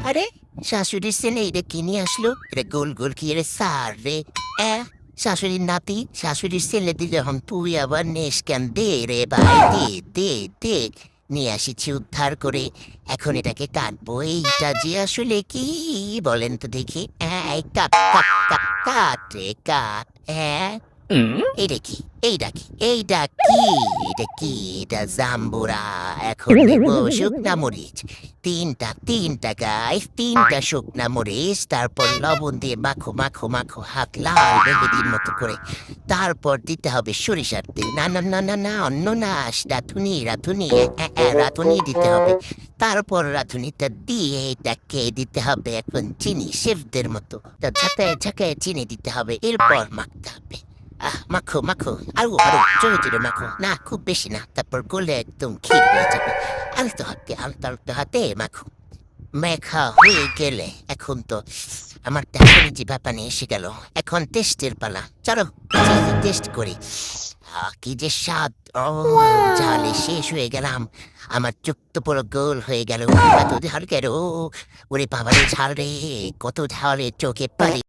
আরে শাশুড়ির ছেলে এটা কি নিয়ে আসলো? এটা গোল গোল কি রে সার রে? শাশুড়ির নাতি শাশুড়ির ছেলে দিলে যখন তুই আবার নেস কেন? দে রে ভাই, দে দে দে। নিয়ে আসিছি উদ্ধার করে, এখন এটাকে কাটবো। এইটা যে আসলে কি বলেন তো দেখি। এই কাট কাট কাট কাট রে কাট। এইটা কি? এইটা কি? এইটা কি? এটা কি? এটা জাম্বুরা। এখন দেবো শুকনা মরিচ। তিনটা গাইস, তিনটা শুকনা মরিচ। তারপর লবণ দিয়ে মাখো মাখো মাখো, হাত লাল মেহেদির মতো করে। তারপর দিতে হবে সরিষার তেল। না না না না না, অন্য না, রাঁধুনি রাঁধুনি, রাঁধুনি দিতে হবে। তারপর রাঁধুনিটা দিয়ে এটাকে দিতে হবে এখন চিনি, শেফদের মতো। তা ঝাঁকায় ঝাঁকায় চিনি দিতে হবে, এরপর মাখতে হবে। মাখো মাখো, আরো আরো জোরে জোরে মাখো, না খুব বেশি না, তারপর গলে একদম ক্ষীর হয়ে যাবে। আলতো হাতে আলতো আলতো হাতে মাখো। মেখা হয়ে গেলে এখন তো আমার এখনই জিভা পানি এসে গেল। এখন টেস্টের পালা, চলো টেস্ট করি। কি যে স্বাদ! ও, ঝালে শেষ হয়ে গেলাম। আমার চোখ তো পুরো গোল হয়ে গেল। এত ঝাল কেন? ওরে বাবারে ঝাল রে, কত ঝালে চোখে পানি।